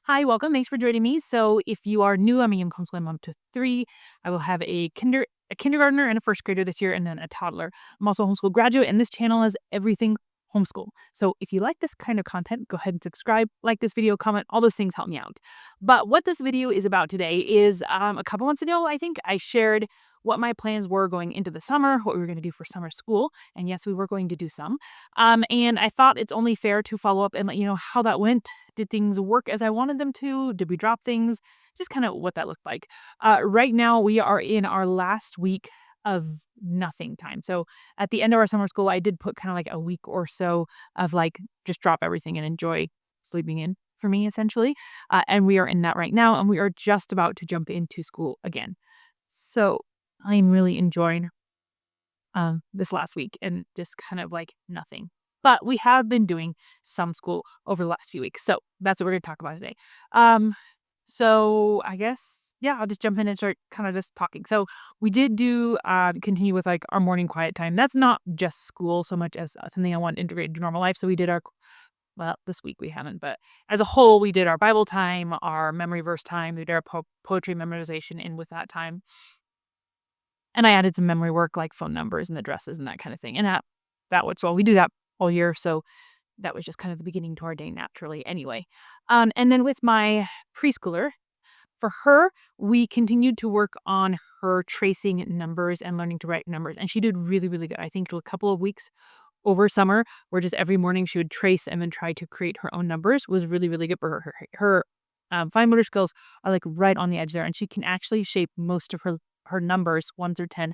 Hi, welcome. Thanks for joining me. So, if you are new, I'm a homeschooling mom to three. I will have a kindergartner and a first grader this year, and then a toddler. I'm also a homeschool graduate, and this channel is everything homeschool. So, if you like this kind of content, go ahead and subscribe, like this video, comment. All those things help me out. But what this video is about today is a couple months ago, I think I shared what my plans were going into the summer, what we were going to do for summer school, and yes, we were going to do some. And I thought it's only fair to follow up and let you know how that went. Did things work as I wanted them to? Did we drop things? Just kind of what that looked like. Right now, we are in our last week of nothing time. So at the end of our summer school, I did put kind of like a week or so of like just drop everything and enjoy sleeping in for me, essentially. And we are in that right now, and we are just about to jump into school again. So I'm really enjoying this last week and just kind of like nothing. But we have been doing some school over the last few weeks. So that's what we're going to talk about today. Um, so I guess, yeah, I'll just jump in and start kind of just talking. So we did do continue with like our morning quiet time. That's not just school so much as something I want to integrate into normal life. So we did well, this week we haven't, but as a whole, we did our Bible time, our memory verse time, we did our poetry memorization in with that time. And I added some memory work like phone numbers and addresses and that kind of thing. And we do that all year. So that was just kind of the beginning to our day naturally anyway. And then with my preschooler, for her, we continued to work on her tracing numbers and learning to write numbers. And she did really, really good. I think a couple of weeks over summer where just every morning she would trace and then try to create her own numbers was really, really good for her. Her fine motor skills are like right on the edge there, and she can actually shape most of her numbers, 1 through 10,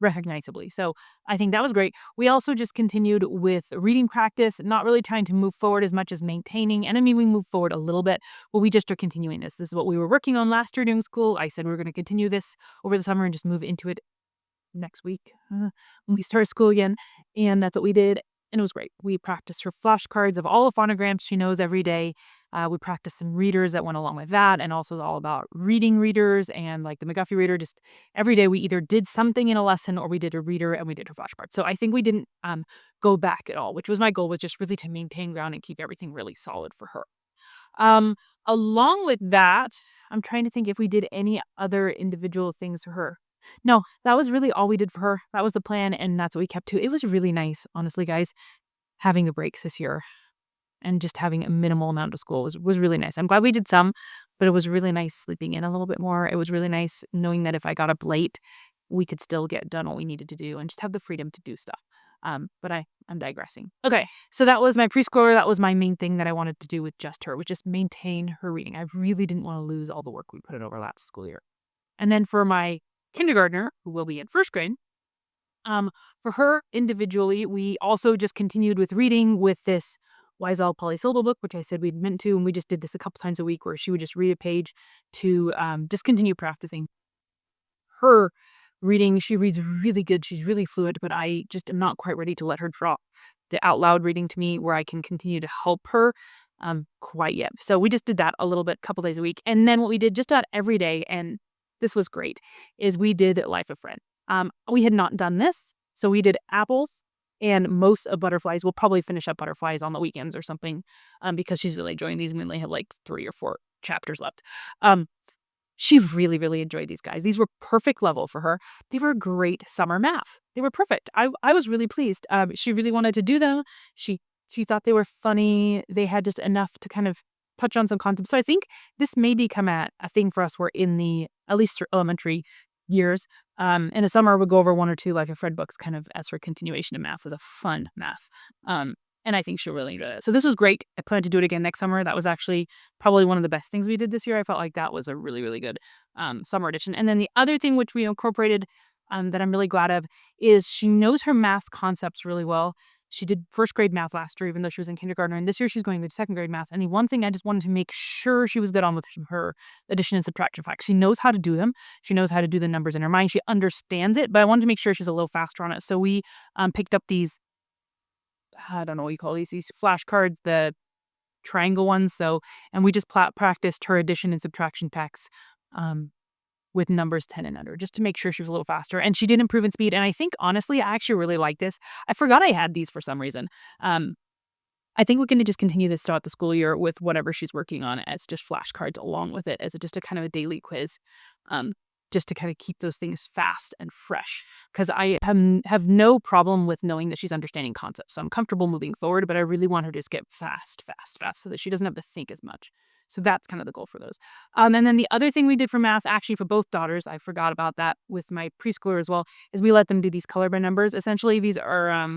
recognizably. So I think that was great. We also just continued with reading practice, not really trying to move forward as much as maintaining. And I mean, we moved forward a little bit, but we just are continuing this. This is what we were working on last year during school. I said we are going to continue this over the summer and just move into it next week when we start school again. And that's what we did. And it was great. We practiced her flashcards of all the phonograms she knows every day. We practiced some readers that went along with that, and also all about reading readers and like the McGuffey reader. Just every day we either did something in a lesson or we did a reader and we did her flashcards. So I think we didn't go back at all, which was my goal, was just really to maintain ground and keep everything really solid for her. Um, Along with that, I'm trying to think if we did any other individual things for her. No, that was really all we did for her. That was the plan, and that's what we kept to. It was really nice, honestly, guys, having a break this year and just having a minimal amount of school was really nice. I'm glad we did some, but it was really nice sleeping in a little bit more. It was really nice knowing that if I got up late, we could still get done what we needed to do and just have the freedom to do stuff. But I'm digressing. Okay, so that was my preschooler. That was my main thing that I wanted to do with just her, was just maintain her reading. I really didn't want to lose all the work we put in over last school year. And then for my kindergartner, who will be in first grade, for her individually, we also just continued with reading with this Wiesel polysyllable book, which I said we'd meant to, and we just did this a couple times a week where she would just read a page to just continue practicing her reading. She reads really good. She's really fluent, but I just am not quite ready to let her drop the out loud reading to me where I can continue to help her quite yet. So we just did that a little bit, couple days a week. And then what we did just about every day, and this was great, is we did Life of Fred. We had not done this. So we did apples and most of butterflies. We'll probably finish up butterflies on the weekends or something because she's really enjoying these. We only have like 3 or 4 chapters left. She really, really enjoyed these guys. These were perfect level for her. They were great summer math. They were perfect. I was really pleased. She really wanted to do them. She thought they were funny. They had just enough to kind of touch on some concepts. So I think this may become a thing for us. We're in the, at least elementary years. In the summer, we'll go over 1 or 2 Life of Fred books kind of as for continuation of math. Was a fun math. And I think she'll really enjoy it. So this was great. I plan to do it again next summer. That was actually probably one of the best things we did this year. I felt like that was a really, really good summer edition. And then the other thing which we incorporated that I'm really glad of is she knows her math concepts really well. She did first grade math last year, even though she was in kindergarten. And this year she's going to second grade math. And the one thing I just wanted to make sure she was good on with her addition and subtraction facts. She knows how to do them. She knows how to do the numbers in her mind. She understands it, but I wanted to make sure she's a little faster on it. So we picked up these, I don't know what you call these flashcards, the triangle ones. So, and we just practiced her addition and subtraction facts with numbers 10 and under, just to make sure she was a little faster. And she did improve in speed. And I think, honestly, I actually really like this. I forgot I had these for some reason. I think we're gonna just continue this throughout the school year with whatever she's working on as just flashcards along with it as just a kind of a daily quiz, um, just to kinda keep those things fast and fresh. Because I have no problem with knowing that she's understanding concepts, so I'm comfortable moving forward, but I really want her to just get fast, fast, fast so that she doesn't have to think as much. So that's kind of the goal for those. And then the other thing we did for math, actually for both daughters, I forgot about that with my preschooler as well, is we let them do these color by numbers. Essentially, these are,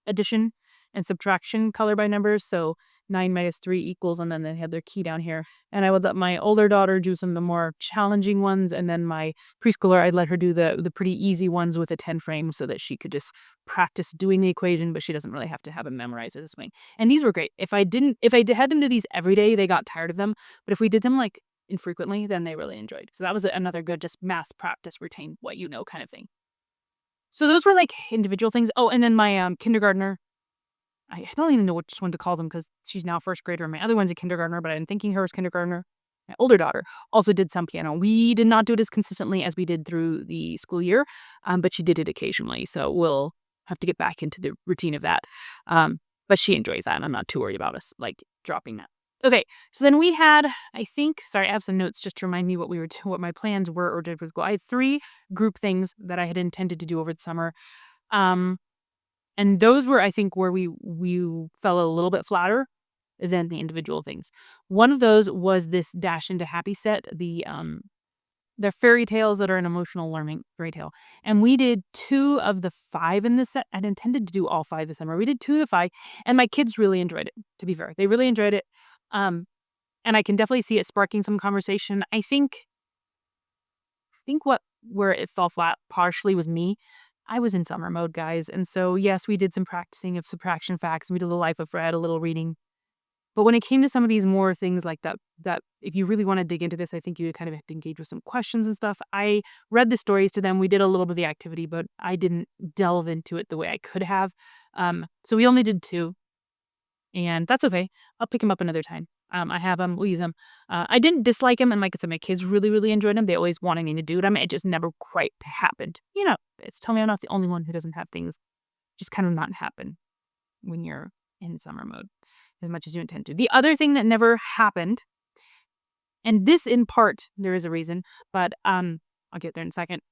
addition and subtraction color by numbers. So 9 minus 3 equals, and then they have their key down here. And I would let my older daughter do some of the more challenging ones, and then my preschooler, I'd let her do the pretty easy ones with a 10 frame so that she could just practice doing the equation, but she doesn't really have to have it memorized at this point. And these were great. If I had them do these every day, they got tired of them. But if we did them like infrequently, then they really enjoyed. So that was another good just math practice, retain what you know kind of thing. So those were like individual things. Oh, and then my kindergartner, I don't even know which one to call them because she's now first grader. And my other one's a kindergartner, but I'm thinking her as kindergartner. My older daughter also did some piano. We did not do it as consistently as we did through the school year, but she did it occasionally. So we'll have to get back into the routine of that. But she enjoys that, and I'm not too worried about us like dropping that. Okay, so then we had, I think, sorry, I have some notes just to remind me what my plans were or did with school. I had 3 group things that I had intended to do over the summer. Um, and those were, I think, where we fell a little bit flatter than the individual things. One of those was this Dash into Happy set, the fairy tales that are an emotional learning fairy tale. And we did 2 of the 5 in this set. I'd intended to do all 5 this summer. We did 2 of the 5, and my kids really enjoyed it, to be fair. They really enjoyed it. Um, and I can definitely see it sparking some conversation. I think where it fell flat partially was me. I was in summer mode, guys, and so, yes, we did some practicing of subtraction facts, we did the Life of Fred, a little reading, but when it came to some of these more things like that if you really wanna dig into this, I think you kind of have to engage with some questions and stuff. I read the stories to them, we did a little bit of the activity, but I didn't delve into it the way I could have. So we only did 2. And that's okay. I'll pick them up another time. I have them. We'll use them. I didn't dislike them, and like I said, my kids really, really enjoyed them. They always wanted me to do them. It just never quite happened. It's tell me I'm not the only one who doesn't have things just kind of not happen when you're in summer mode as much as you intend to. The other thing that never happened, and this in part there is a reason, but I'll get there in a second,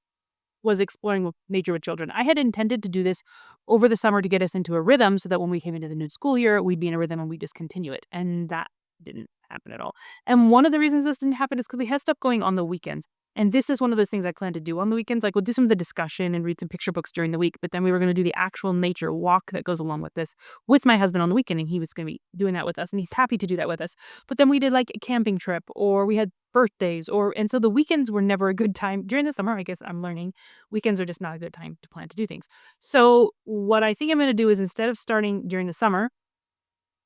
was exploring nature with children. I had intended to do this over the summer to get us into a rhythm so that when we came into the new school year, we'd be in a rhythm and we just continue it. And that didn't happen at all. And one of the reasons this didn't happen is because we had stuff going on the weekends. And this is one of those things I plan to do on the weekends. Like we'll do some of the discussion and read some picture books during the week, but then we were going to do the actual nature walk that goes along with this with my husband on the weekend. And he was going to be doing that with us, and he's happy to do that with us. But then we did like a camping trip, or we had birthdays, and so the weekends were never a good time during the summer. I guess I'm learning weekends are just not a good time to plan to do things. So what I think I'm going to do is, instead of starting during the summer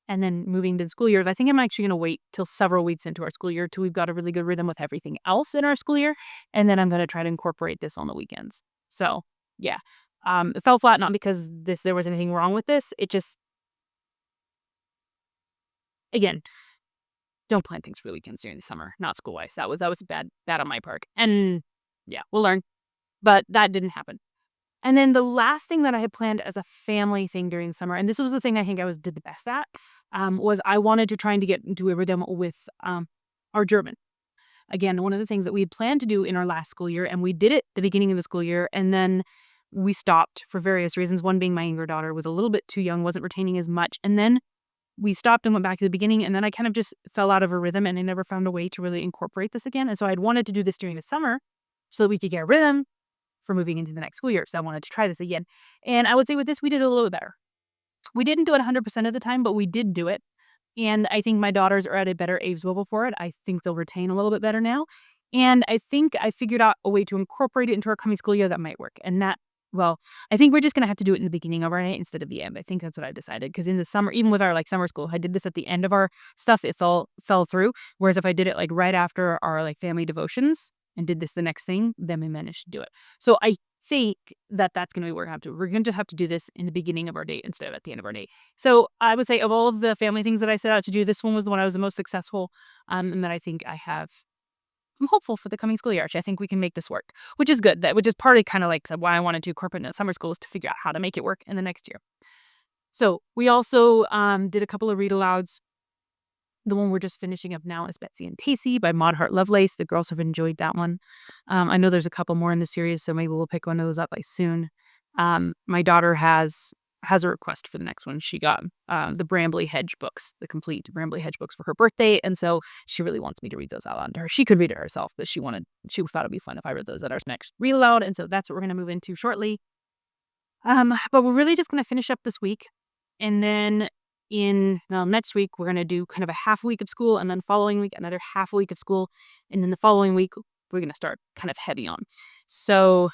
and then moving to the school years, I think I'm actually going to wait till several weeks into our school year till we've got a really good rhythm with everything else in our school year. And then I'm going to try to incorporate this on the weekends. So yeah, it fell flat, not because there was anything wrong with this. It just, again, don't plan things for the weekends during the summer, not school wise. That was bad on my part. And yeah, we'll learn. But that didn't happen. And then the last thing that I had planned as a family thing during summer, and this was the thing I think did the best at, was I wanted to try and to get into a rhythm with our German. Again, one of the things that we had planned to do in our last school year, and we did it the beginning of the school year, and then we stopped for various reasons. One being my younger daughter was a little bit too young, wasn't retaining as much, and then we stopped and went back to the beginning, and then I kind of just fell out of a rhythm, and I never found a way to really incorporate this again. And so I'd wanted to do this during the summer so that we could get a rhythm for moving into the next school year. So I wanted to try this again. And I would say with this, we did a little bit better. We didn't do it 100% of the time, but we did do it. And I think my daughters are at a better age level for it. I think they'll retain a little bit better now. And I think I figured out a way to incorporate it into our coming school year that might work. And well, I think we're just going to have to do it in the beginning of our night instead of the end. I think that's what I decided. Because in the summer, even with our like summer school, I did this at the end of our stuff. It's all fell through. Whereas if I did it like right after our like family devotions and did this the next thing, then we managed to do it. So I think that's going to be where we're going to have to do this in the beginning of our day instead of at the end of our day. So I would say of all of the family things that I set out to do, this one was the one I was the most successful, and that I think I'm hopeful for the coming school year. Actually, I think we can make this work, which is good. Which is partly kind of like why I wanted to incorporate it in summer school, is to figure out how to make it work in the next year. So we also did a couple of read alouds. The one we're just finishing up now is Betsy and Tacy by Maud Hart Lovelace. The girls have enjoyed that one. I know there's a couple more in the series, so maybe we'll pick one of those up like soon. My daughter has a request for the next one. She got the Brambley Hedge books, the complete Brambley Hedge books for her birthday, and so she really wants me to read those out loud to her. She could read it herself, but she thought it'd be fun if I read those at our next read aloud, and so that's what we're gonna move into shortly. But we're really just gonna finish up this week, and then next week we're gonna do kind of a half week of school, and then following week another half week of school, and then the following week we're gonna start kind of heavy on. So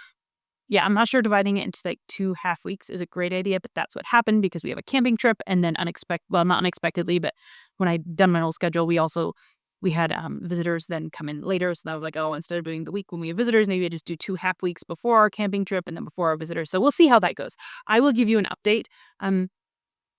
yeah, I'm not sure dividing it into like 2 half weeks is a great idea, but that's what happened because we have a camping trip, and then not unexpectedly, but when I done my old schedule, we had visitors then come in later. So I was like, oh, instead of doing the week when we have visitors, maybe I just do 2 half weeks before our camping trip and then before our visitors. So we'll see how that goes. I will give you an update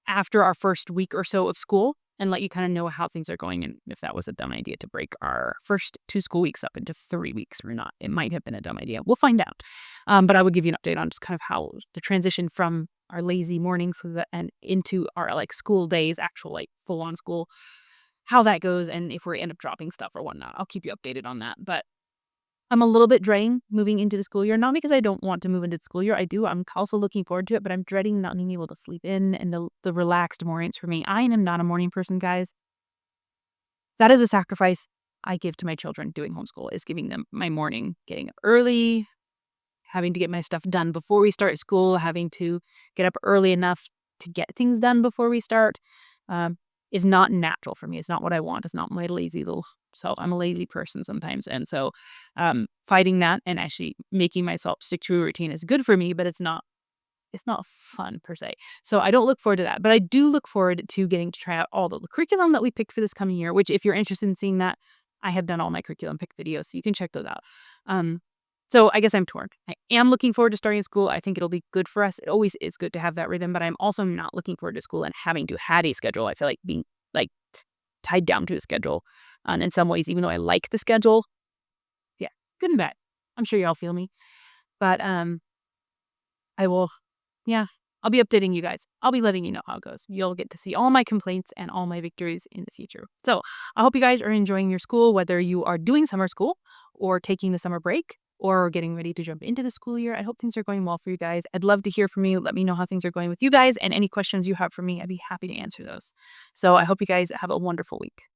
after our first week or so of school and let you kind of know how things are going and if that was a dumb idea to break our first 2 school weeks up into 3 weeks or not. It might have been a dumb idea. We'll find out. But I would give you an update on just kind of how the transition from our lazy mornings and into our like school days, actual like full on school, how that goes, and if we end up dropping stuff or whatnot. I'll keep you updated on that. But I'm a little bit dreading moving into the school year, not because I don't want to move into the school year. I do. I'm also looking forward to it, but I'm dreading not being able to sleep in and the relaxed mornings for me. I am not a morning person, guys. That is a sacrifice I give to my children doing homeschool, is giving them my morning, getting up early, having to get my stuff done before we start school, having to get up early enough to get things done before we start, is not natural for me. It's not what I want. It's not my lazy little self. I'm a lazy person sometimes. And so fighting that and actually making myself stick to a routine is good for me, but it's not fun per se. So I don't look forward to that. But I do look forward to getting to try out all the curriculum that we picked for this coming year, which if you're interested in seeing that, I have done all my curriculum pick videos, so you can check those out. So I guess I'm torn. I am looking forward to starting school. I think it'll be good for us. It always is good to have that rhythm, but I'm also not looking forward to school and having to have a schedule. I feel like being like tied down to a schedule. And in some ways, even though I like the schedule, yeah, good and bad. I'm sure y'all feel me. But I will, yeah, I'll be updating you guys. I'll be letting you know how it goes. You'll get to see all my complaints and all my victories in the future. So I hope you guys are enjoying your school, whether you are doing summer school or taking the summer break or getting ready to jump into the school year. I hope things are going well for you guys. I'd love to hear from you. Let me know how things are going with you guys, and any questions you have for me, I'd be happy to answer those. So I hope you guys have a wonderful week.